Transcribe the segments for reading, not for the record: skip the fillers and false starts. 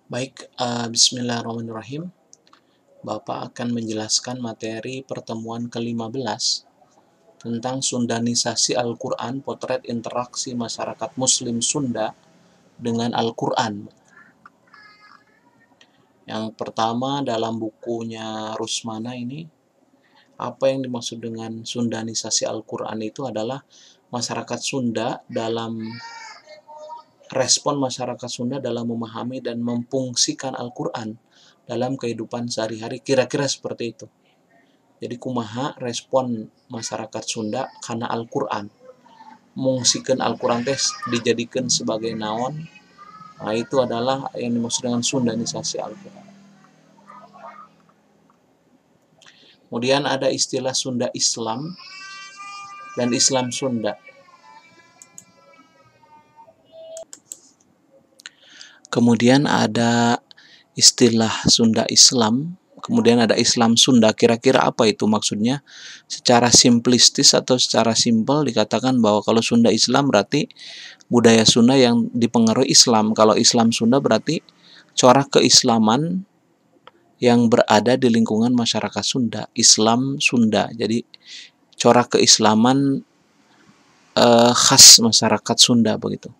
Baik, bismillahirrahmanirrahim. Bapak akan menjelaskan materi pertemuan ke-15 tentang Sundanisasi Al-Quran, potret interaksi masyarakat Muslim Sunda dengan Al-Quran. Yang pertama dalam bukunya Rusmana ini, apa yang dimaksud dengan Sundanisasi Al-Quran itu adalah masyarakat Sunda dalam respon masyarakat Sunda dalam memahami dan memfungsikan Al-Quran dalam kehidupan sehari-hari, kira-kira seperti itu. Jadi kumaha respon masyarakat Sunda karena Al-Quran, mungsikeun Al-Quran teh dijadikan sebagai naon. Nah, itu adalah yang dimaksud dengan Sundanisasi Al-Quran. Kemudian ada istilah Sunda Islam dan Islam Sunda. Kemudian ada istilah Sunda Islam, kemudian ada Islam Sunda. Kira-kira apa itu maksudnya? Secara simplistis atau secara simpel dikatakan bahwa kalau Sunda Islam berarti budaya Sunda yang dipengaruhi Islam. Kalau Islam Sunda berarti corak keislaman yang berada di lingkungan masyarakat Sunda. Islam Sunda. Jadi corak keislaman khas masyarakat Sunda begitu.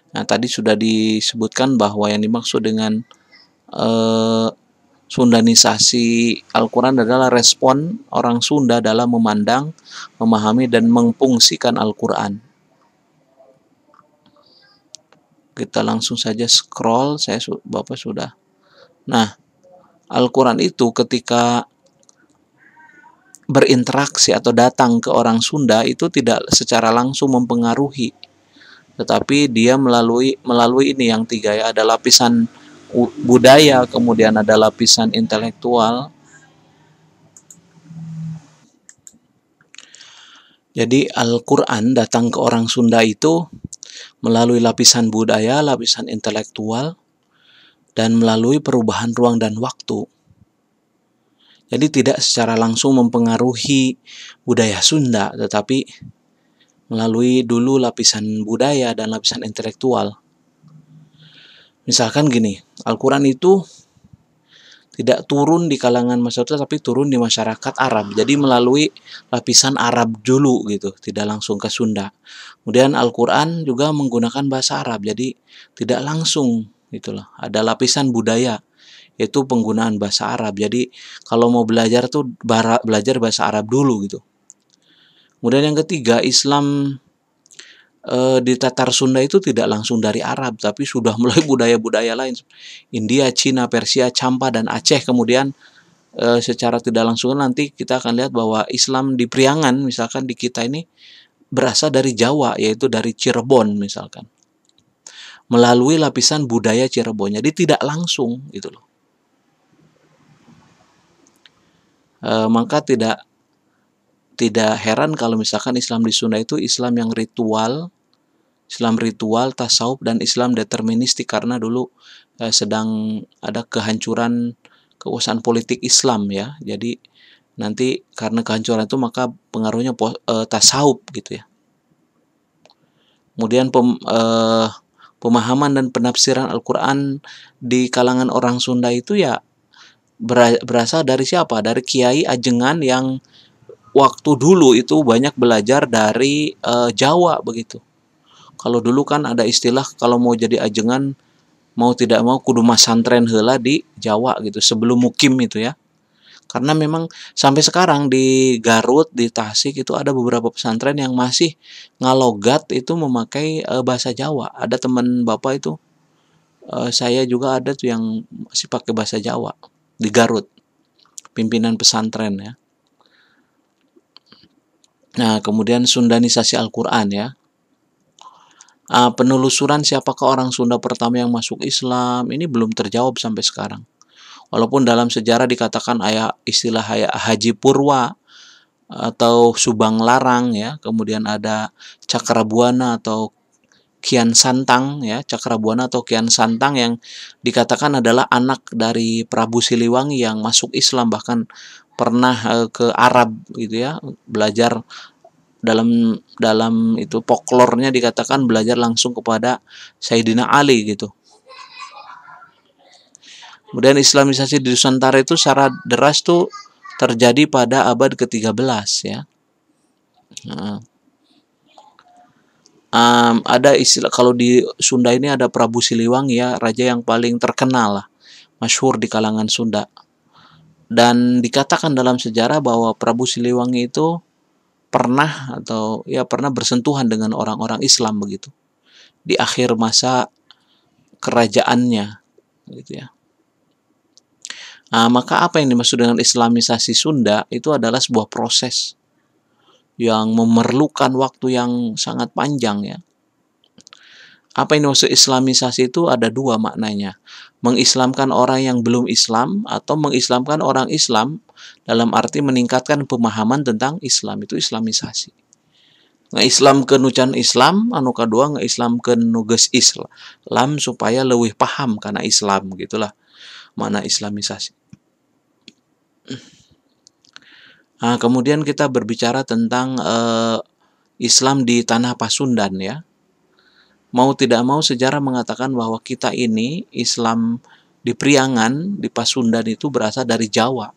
Nah, tadi sudah disebutkan bahwa yang dimaksud dengan Sundanisasi Al-Quran adalah respon orang Sunda dalam memandang, memahami, dan memfungsikan Al-Quran. Kita langsung saja scroll, Bapak sudah. Nah, Al-Quran itu ketika berinteraksi atau datang ke orang Sunda itu tidak secara langsung mempengaruhi, tetapi dia melalui ini yang tiga ya, ada lapisan budaya, kemudian ada lapisan intelektual. Jadi Al-Quran datang ke orang Sunda itu melalui lapisan budaya, lapisan intelektual, dan melalui perubahan ruang dan waktu. Jadi tidak secara langsung mempengaruhi budaya Sunda, tetapi melalui dulu lapisan budaya dan lapisan intelektual. Misalkan gini, Al-Quran itu tidak turun di kalangan masyarakat, tapi turun di masyarakat Arab. Jadi melalui lapisan Arab dulu gitu, tidak langsung ke Sunda. Kemudian Al-Quran juga menggunakan bahasa Arab, jadi tidak langsung gitulah. Ada lapisan budaya, yaitu penggunaan bahasa Arab. Jadi kalau mau belajar tuh belajar bahasa Arab dulu gitu. Kemudian yang ketiga, Islam di Tatar Sunda itu tidak langsung dari Arab, tapi sudah mulai budaya-budaya lain, India, Cina, Persia, Champa, dan Aceh. Kemudian secara tidak langsung nanti kita akan lihat bahwa Islam di Priangan, misalkan di kita ini, berasal dari Jawa, yaitu dari Cirebon misalkan, melalui lapisan budaya Cirebon. Jadi tidak langsung gitu loh. Maka tidak heran kalau misalkan Islam di Sunda itu Islam yang ritual, tasawuf, dan Islam deterministik, karena dulu sedang ada kehancuran kekuasaan politik Islam ya. Jadi nanti karena kehancuran itu maka pengaruhnya tasawuf gitu ya. Kemudian pemahaman dan penafsiran Al-Quran di kalangan orang Sunda itu ya berasal dari siapa? Dari Kiai Ajengan yang waktu dulu itu banyak belajar dari Jawa begitu. Kalau dulu kan ada istilah kalau mau jadi ajengan mau tidak mau kudu masantren heula di Jawa gitu sebelum mukim itu ya. Karena memang sampai sekarang di Garut, di Tasik itu ada beberapa pesantren yang masih ngalogat itu memakai bahasa Jawa. Ada teman Bapak itu, saya juga ada tuh yang masih pakai bahasa Jawa di Garut. Pimpinan pesantren ya. Nah, kemudian Sundanisasi Al-Quran ya. Penelusuran siapakah orang Sunda pertama yang masuk Islam ini belum terjawab sampai sekarang. Walaupun dalam sejarah dikatakan istilah Haji Purwa atau Subang Larang ya, kemudian ada Cakrabuana atau Kian Santang ya, Cakrabuana atau Kian Santang yang dikatakan adalah anak dari Prabu Siliwangi yang masuk Islam, bahkan pernah ke Arab gitu ya, belajar dalam itu folklornya dikatakan belajar langsung kepada Sayyidina Ali gitu. Kemudian Islamisasi di Nusantara itu secara deras tuh terjadi pada abad ke-13 ya. Nah, ada istilah kalau di Sunda ini ada Prabu Siliwangi ya, raja yang paling terkenal lah, masyhur di kalangan Sunda. Dan dikatakan dalam sejarah bahwa Prabu Siliwangi itu pernah bersentuhan dengan orang-orang Islam begitu di akhir masa kerajaannya gitu ya. Maka apa yang dimaksud dengan Islamisasi Sunda itu adalah sebuah proses yang memerlukan waktu yang sangat panjang ya. Apa yang dimaksud Islamisasi itu ada dua maknanya. Mengislamkan orang yang belum Islam atau mengislamkan orang Islam dalam arti meningkatkan pemahaman tentang Islam, itu Islamisasi. Ngeislamkeun nucan Islam, anu kadua ngeislamkeun nu geus Islam supaya leuwih paham karena Islam, gitulah makna Islamisasi. Kemudian kita berbicara tentang Islam di tanah Pasundan ya. Mau tidak mau sejarah mengatakan bahwa kita ini Islam di Priangan, di Pasundan itu berasal dari Jawa,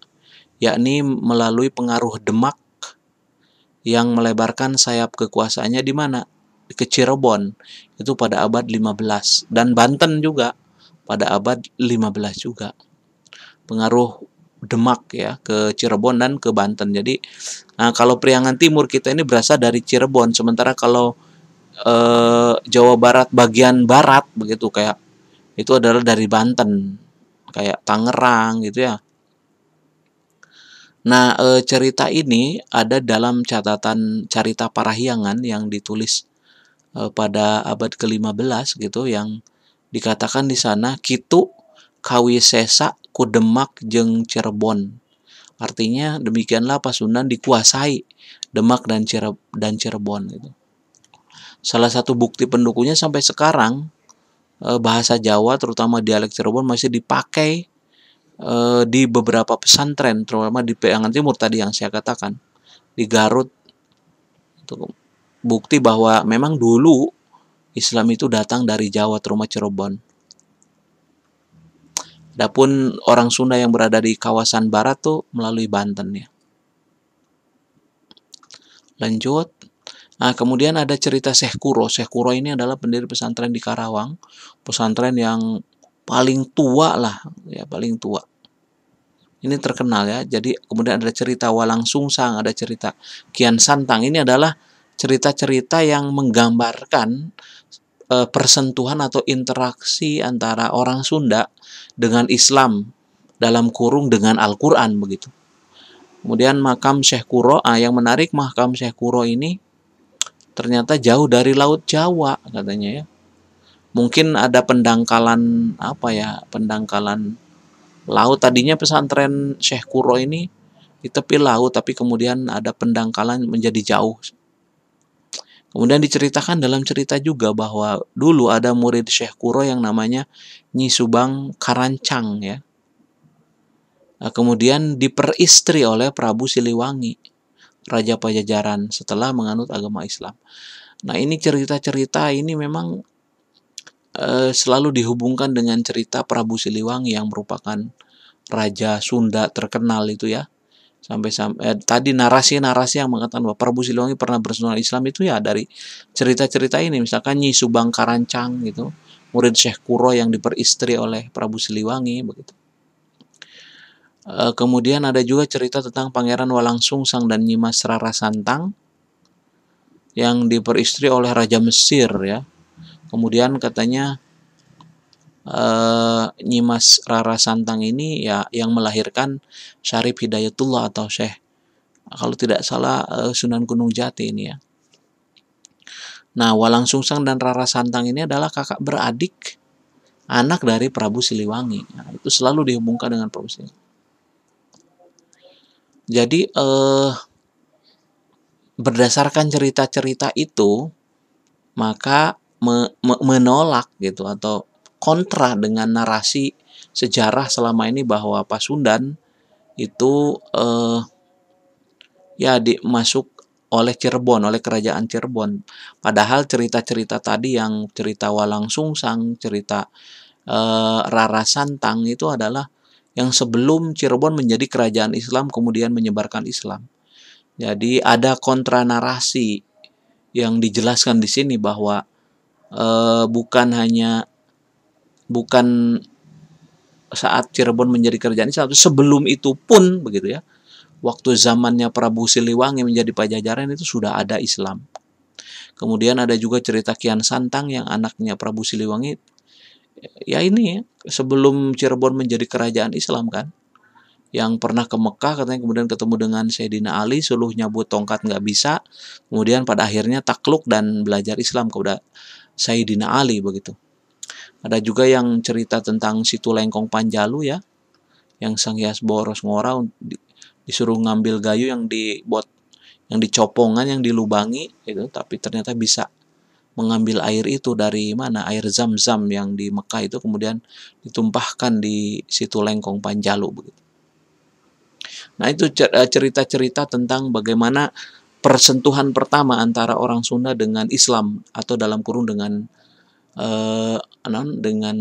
yakni melalui pengaruh Demak yang melebarkan sayap kekuasaannya di mana? Ke Cirebon, itu pada abad 15, dan Banten juga pada abad 15 juga. Pengaruh Demak ya ke Cirebon dan ke Banten. Jadi kalau Priangan Timur kita ini berasal dari Cirebon, sementara kalau Jawa Barat bagian barat begitu kayak itu adalah dari Banten, kayak Tangerang gitu ya. Nah, cerita ini ada dalam catatan Carita Parahyangan yang ditulis pada abad ke-15 gitu, yang dikatakan di sana kitu kawisesa ku Demak jeung Cirebon. Artinya demikianlah Pasundan dikuasai Demak dan Cirebon gitu. Salah satu bukti pendukungnya sampai sekarang bahasa Jawa terutama dialek Cirebon masih dipakai di beberapa pesantren, terutama di Priangan Timur tadi yang saya katakan, di Garut. Itu bukti bahwa memang dulu Islam itu datang dari Jawa terutama Cirebon. Adapun orang Sunda yang berada di kawasan barat tuh melalui Banten ya. Lanjut. Kemudian ada cerita Syekh Kuro. Syekh Kuro ini adalah pendiri pesantren di Karawang, pesantren yang paling tua lah, ya paling tua. Ini terkenal ya. Jadi kemudian ada cerita Walang Sungsang, ada cerita Kian Santang. Ini adalah cerita-cerita yang menggambarkan persentuhan atau interaksi antara orang Sunda dengan Islam dalam kurung dengan Al-Quran begitu. Kemudian makam Syekh Kuro, yang menarik makam Syekh Kuro ini ternyata jauh dari Laut Jawa katanya ya. Mungkin ada pendangkalan pendangkalan laut. Tadinya pesantren Syekh Kuro ini di tepi laut, tapi kemudian ada pendangkalan menjadi jauh. Kemudian diceritakan dalam cerita juga bahwa dulu ada murid Syekh Kuro yang namanya Nyi Subang Karancang ya. Kemudian diperistri oleh Prabu Siliwangi, Raja Pajajaran setelah menganut agama Islam. Nah, ini cerita-cerita ini memang selalu dihubungkan dengan cerita Prabu Siliwangi yang merupakan Raja Sunda terkenal itu ya. Sampai tadi narasi-narasi yang mengatakan bahwa Prabu Siliwangi pernah bersentuhan Islam itu ya dari cerita-cerita ini. Misalkan Nyi Subang Karancang gitu, murid Syekh Kuro yang diperistri oleh Prabu Siliwangi begitu. Kemudian ada juga cerita tentang Pangeran Walang Sungsang dan Nyimas Rara Santang yang diperistri oleh Raja Mesir ya. Kemudian katanya Nyimas Rara Santang ini ya yang melahirkan Syarif Hidayatullah atau Syekh, kalau tidak salah Sunan Gunung Jati ini ya. Nah, Walang Sungsang dan Rara Santang ini adalah kakak beradik anak dari Prabu Siliwangi. Nah, itu selalu dihubungkan dengan Prabu Siliwangi. Jadi berdasarkan cerita-cerita itu maka menolak gitu atau kontra dengan narasi sejarah selama ini bahwa Pasundan itu masuk oleh Cirebon, oleh kerajaan Cirebon. Padahal cerita-cerita tadi yang cerita Walang Sungsang, cerita Rara Santang itu adalah yang sebelum Cirebon menjadi kerajaan Islam kemudian menyebarkan Islam. Jadi ada kontra narasi yang dijelaskan di sini bahwa bukan saat Cirebon menjadi kerajaan Islam, sebelum itu pun begitu ya. Waktu zamannya Prabu Siliwangi menjadi pajajaran itu sudah ada Islam. Kemudian ada juga cerita Kian Santang yang anaknya Prabu Siliwangi. Ya ini ya, sebelum Cirebon menjadi kerajaan Islam kan. Yang pernah ke Mekah katanya kemudian ketemu dengan Sayyidina Ali, suluh nyabut tongkat nggak bisa. Kemudian pada akhirnya takluk dan belajar Islam kepada Sayyidina Ali begitu. Ada juga yang cerita tentang Situ Lengkong Panjalu ya, yang Sang Hyas Boros Ngora disuruh ngambil gayu yang dibuat yang dicopongan yang dilubangi itu, tapi ternyata bisa mengambil air itu dari mana, air zam-zam yang di Mekah itu kemudian ditumpahkan di Situ Lengkong Panjalu begitu. Nah itu cerita-cerita tentang bagaimana persentuhan pertama antara orang Sunda dengan Islam atau dalam kurung dengan dengan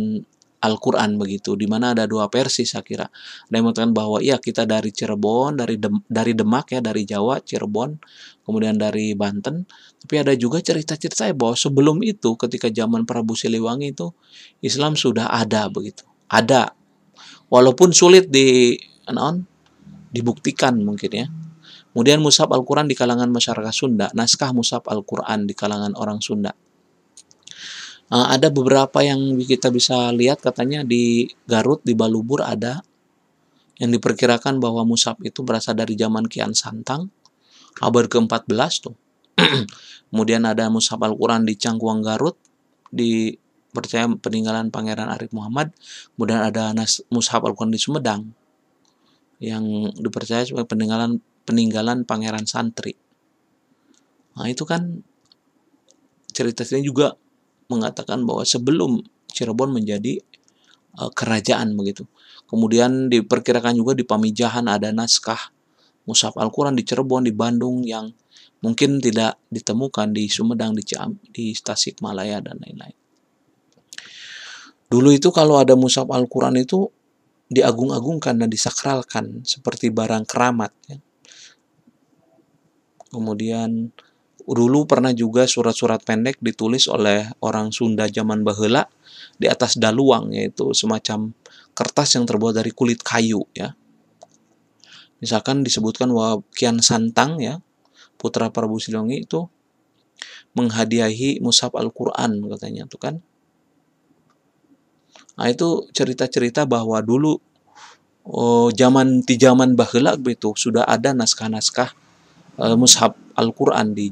Al-Quran begitu, di mana ada dua versi saya kira. Ada yang mengatakan bahwa iya kita dari Cirebon, dari Demak ya, dari Jawa, Cirebon, kemudian dari Banten. Tapi ada juga cerita-cerita bahwa sebelum itu ketika zaman Prabu Siliwangi itu Islam sudah ada begitu. Ada, walaupun sulit dibuktikan mungkin ya. Kemudian mushaf Al-Quran di kalangan masyarakat Sunda, naskah mushaf Al-Quran di kalangan orang Sunda. Ada beberapa yang kita bisa lihat katanya di Garut, di Balubur ada yang diperkirakan bahwa mushaf itu berasal dari zaman Kian Santang, abad ke-14 tuh. Kemudian ada mushaf Al-Quran di Cangkuang Garut, dipercaya peninggalan Pangeran Arif Muhammad. Kemudian ada mushaf Al-Quran di Sumedang yang dipercaya sebagai peninggalan Pangeran Santri. Nah itu kan cerita-cerita juga mengatakan bahwa sebelum Cirebon menjadi kerajaan begitu. Kemudian diperkirakan juga di Pamijahan ada naskah mushaf Al-Quran di Cirebon, di Bandung yang mungkin tidak ditemukan di Sumedang, di Tasikmalaya dan lain-lain. Dulu itu kalau ada mushaf Al-Quran itu diagung-agungkan dan disakralkan seperti barang keramat ya. Kemudian dulu pernah juga surat-surat pendek ditulis oleh orang Sunda zaman baheula di atas daluang, yaitu semacam kertas yang terbuat dari kulit kayu ya. Misalkan disebutkan bahwa Kian Santang ya, putra Prabu Siliwangi itu menghadiahi mushaf Al-Quran katanya tuh kan. Nah itu cerita-cerita bahwa dulu di zaman baheula begitu sudah ada naskah-naskah mushaf Al-Quran di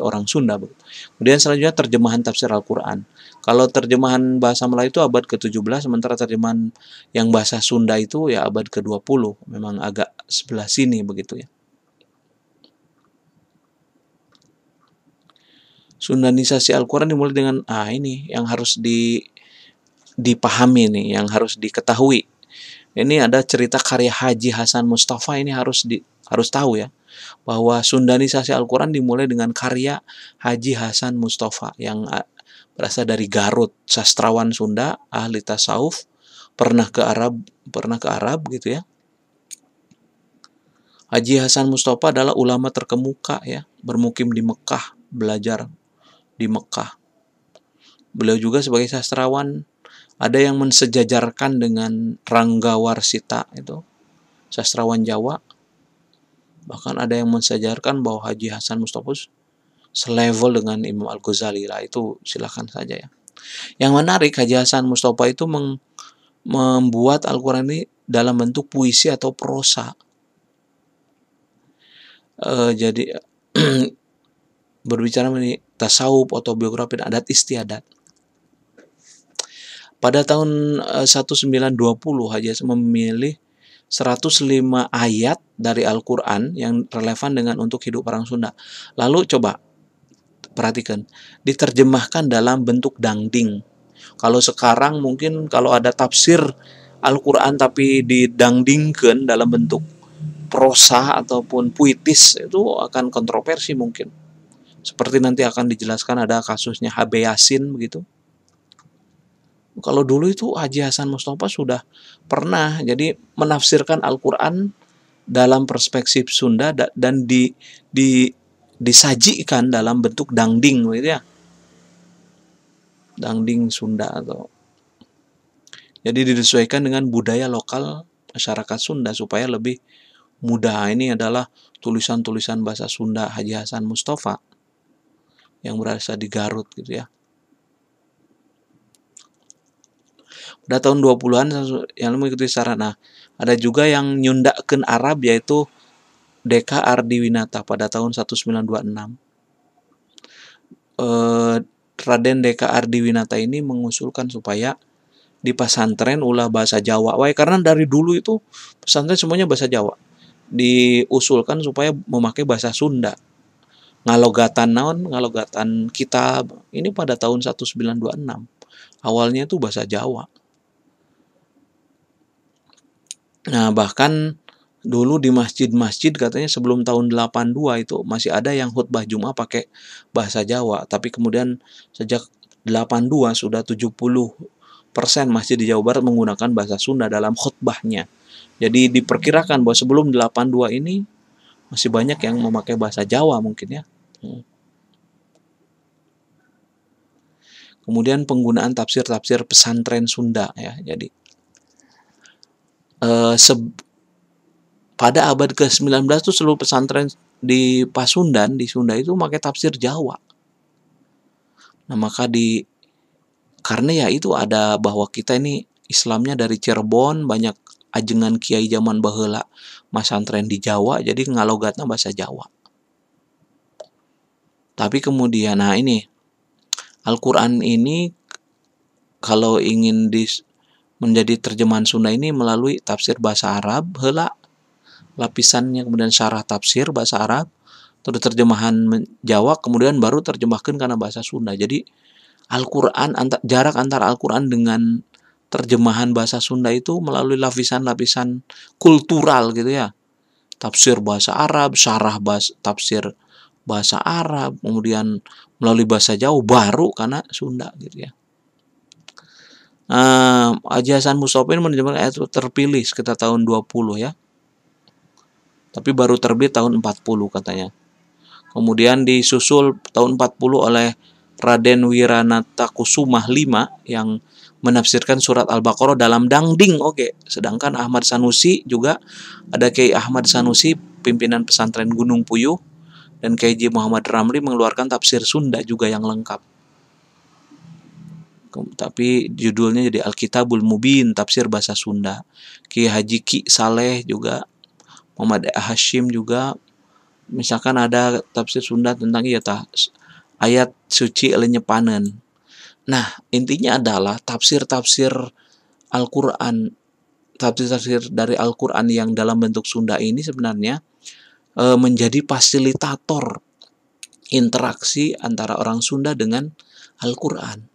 orang Sunda. Kemudian selanjutnya terjemahan tafsir Al-Quran. Kalau terjemahan bahasa Melayu itu abad ke-17, sementara terjemahan yang bahasa Sunda itu ya abad ke-20. Memang agak sebelah sini begitu ya. Sundanisasi Al-Quran dimulai dengan ini yang harus dipahami nih, yang harus diketahui. Ini ada cerita karya Haji Hasan Mustafa, ini harus tahu ya, bahwa Sundanisasi Al-Quran dimulai dengan karya Haji Hasan Mustafa yang berasal dari Garut, sastrawan Sunda, ahli tasawuf, pernah ke Arab gitu ya. Haji Hasan Mustafa adalah ulama terkemuka ya, bermukim di Mekah, belajar di Mekah. Beliau juga sebagai sastrawan ada yang mensejajarkan dengan Rangga Warsita itu, sastrawan Jawa. Bahkan ada yang mensejarkan bahwa Haji Hasan Mustafa selevel dengan Imam Al-Ghazali lah, itu silakan saja ya. Yang menarik, Haji Hasan Mustafa itu membuat Al-Quran ini dalam bentuk puisi atau prosa. Jadi berbicara mengenai tasawuf, autobiografi, dan adat istiadat. Pada tahun 1920 Haji Hasan memilih 105 ayat dari Al-Quran yang relevan dengan untuk hidup orang Sunda. Lalu coba perhatikan, diterjemahkan dalam bentuk dangding. Kalau sekarang mungkin kalau ada tafsir Al-Quran tapi didangdingkan dalam bentuk prosa ataupun puitis, itu akan kontroversi mungkin. Seperti nanti akan dijelaskan ada kasusnya Habe Yasin begitu. Kalau dulu itu Haji Hasan Mustafa sudah pernah jadi menafsirkan Al-Quran dalam perspektif Sunda dan disajikan dalam bentuk dangding gitu ya. Dangding Sunda atau jadi disesuaikan dengan budaya lokal masyarakat Sunda supaya lebih mudah. Ini adalah tulisan-tulisan bahasa Sunda Haji Hasan Mustafa yang berasal di Garut gitu ya. Pada tahun 20-an yang mengikuti saran. Nah, ada juga yang nyundakeun Arab yaitu DK Ardiwinata pada tahun 1926. Raden DK Ardiwinata ini mengusulkan supaya di pesantren ulah bahasa Jawa. Karena dari dulu itu pesantren semuanya bahasa Jawa. Diusulkan supaya memakai bahasa Sunda. Ngalogatan naon, ngalogatan kitab. Ini pada tahun 1926. Awalnya itu bahasa Jawa. Nah, bahkan dulu di masjid-masjid katanya sebelum tahun 82 itu masih ada yang khutbah Jumat pakai bahasa Jawa. Tapi kemudian sejak 82 sudah 70% masjid di Jawa Barat menggunakan bahasa Sunda dalam khutbahnya. Jadi diperkirakan bahwa sebelum 82 ini masih banyak yang memakai bahasa Jawa mungkin ya. Kemudian penggunaan tafsir-tafsir pesantren Sunda ya. Jadi pada abad ke-19 itu seluruh pesantren di Pasundan, di Sunda itu pakai tafsir Jawa. Nah, maka karena ya itu ada bahwa kita ini Islamnya dari Cirebon, banyak ajengan kiai zaman baheula masantren di Jawa, jadi ngalogatna bahasa Jawa. Tapi kemudian, nah ini, Al-Quran ini kalau ingin menjadi terjemahan Sunda ini melalui tafsir bahasa Arab, heula lapisannya, kemudian syarah tafsir bahasa Arab, terus terjemahan Jawa, kemudian baru terjemahkan karena bahasa Sunda. Jadi Al-Quran, jarak antara Al-Quran dengan terjemahan bahasa Sunda itu melalui lapisan-lapisan kultural gitu ya. Tafsir bahasa Arab, syarah tafsir bahasa Arab, kemudian melalui bahasa Jawa, baru karena Sunda gitu ya. Haji Hasan Mustafa menerjemahkan ayat terpilih sekitar tahun 20 ya. Tapi baru terbit tahun 40 katanya. Kemudian disusul tahun 40 oleh Raden Wiranata Kusumah V yang menafsirkan surat Al-Baqarah dalam dangding. Sedangkan Ahmad Sanusi juga ada Kiai Ahmad Sanusi, pimpinan pesantren Gunung Puyuh, dan Kiai Haji Muhammad Ramli mengeluarkan tafsir Sunda juga yang lengkap. Tapi judulnya jadi Al-Kitabul Mubin, tafsir bahasa Sunda. Kiai Haji Ki Saleh juga, Muhammad Hashim juga, misalkan ada tafsir Sunda tentang ayat suci lenyepanen. Nah, intinya adalah tafsir-tafsir Al-Quran, tafsir-tafsir dari Al-Quran yang dalam bentuk Sunda ini sebenarnya menjadi fasilitator interaksi antara orang Sunda dengan Al-Quran.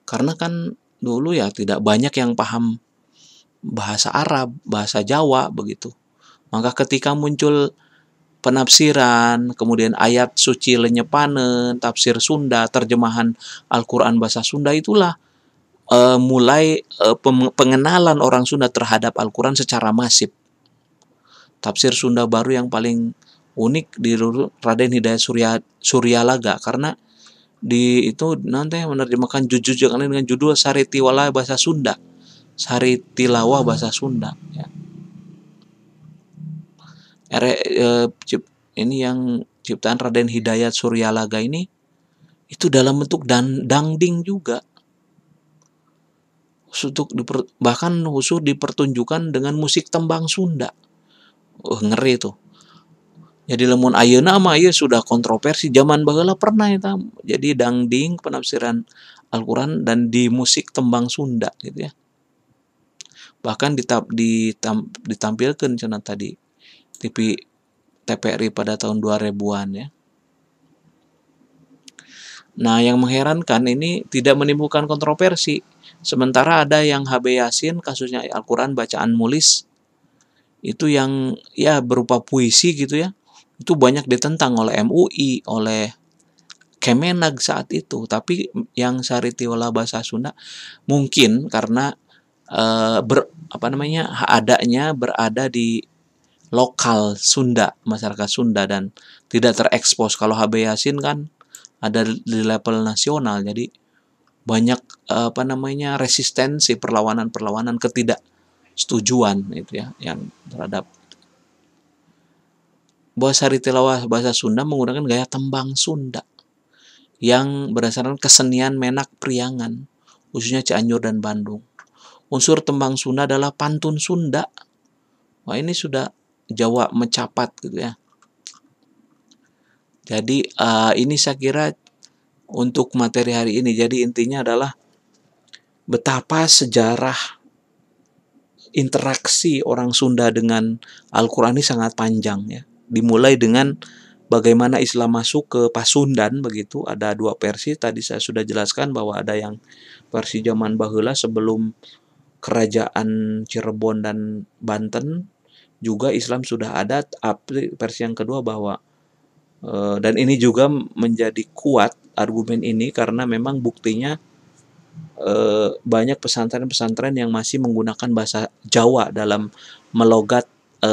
Karena kan dulu ya tidak banyak yang paham bahasa Arab, bahasa Jawa begitu. Maka ketika muncul penafsiran, kemudian ayat suci lenyepanen, tafsir Sunda, terjemahan Al-Quran bahasa Sunda, itulah mulai pengenalan orang Sunda terhadap Al-Quran secara masif. Tafsir Sunda baru yang paling unik di Raden Hidayat Suryalaga, karena di itu nanti menerjemahkan judul dengan judul Sari Tilawah bahasa Sunda. Sari Tilawah bahasa Sunda ya. Ini yang ciptaan Raden Hidayat Suryalaga ini itu dalam bentuk dangding juga. Bahkan khusus dipertunjukkan dengan musik tembang Sunda. Ngeri tuh. Jadi lamun ayeuna mah ieu sudah kontroversi, zaman baheula pernah eta. Jadi dangding penafsiran Al-Qur'an dan di musik tembang Sunda gitu ya. Bahkan ditampilkan cenah tadi TV TVRI pada tahun 2000-an ya. Nah, yang mengherankan ini tidak menimbulkan kontroversi. Sementara ada yang HB Yasin, kasusnya Al-Qur'an bacaan mulis, itu yang ya berupa puisi gitu ya. Itu banyak ditentang oleh MUI, oleh Kemenag saat itu. Tapi yang Saritiola bahasa Sunda mungkin karena adanya berada di lokal Sunda, masyarakat Sunda, dan tidak terekspos. Kalau HB Yasin kan ada di level nasional, jadi banyak resistensi, perlawanan ketidaksetujuan itu ya yang terhadap bahwa Saritiola bahasa Sunda menggunakan gaya tembang Sunda yang berdasarkan kesenian Menak Priangan, khususnya Cianjur dan Bandung. Unsur tembang Sunda adalah pantun Sunda. Wah, ini sudah Jawa mencapat gitu ya. Jadi ini saya kira untuk materi hari ini. Jadi intinya adalah betapa sejarah interaksi orang Sunda dengan Al-Quran ini sangat panjang ya. Dimulai dengan bagaimana Islam masuk ke Pasundan begitu. Ada dua versi. Tadi saya sudah jelaskan bahwa ada yang versi zaman baheula sebelum kerajaan Cirebon dan Banten, juga Islam sudah ada. Versi yang kedua bahwa dan ini juga menjadi kuat argumen ini karena memang buktinya banyak pesantren-pesantren yang masih menggunakan bahasa Jawa dalam melogat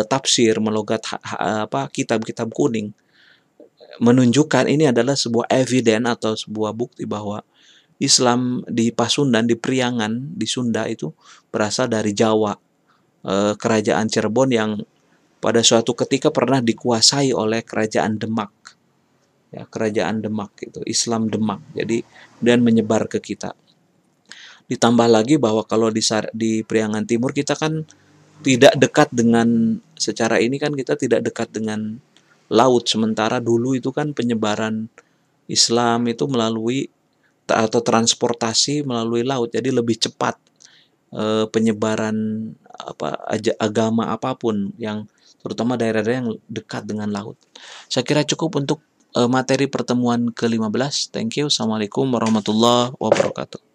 tafsir, melogat kitab-kitab kuning, menunjukkan ini adalah sebuah eviden atau sebuah bukti bahwa Islam di Pasundan, di Priangan, di Sunda itu berasal dari Jawa. Kerajaan Cirebon yang pada suatu ketika pernah dikuasai oleh kerajaan Demak. Ya, kerajaan Demak itu, Islam Demak. Jadi dan menyebar ke kita. Ditambah lagi bahwa kalau di Priangan Timur kita kan tidak dekat dengan, secara ini kan kita tidak dekat dengan laut, sementara dulu itu kan penyebaran Islam itu melalui atau transportasi melalui laut, jadi lebih cepat penyebaran agama apapun, yang terutama daerah-daerah yang dekat dengan laut. Saya kira cukup untuk materi pertemuan ke-15. Thank you. Assalamualaikum warahmatullahi wabarakatuh.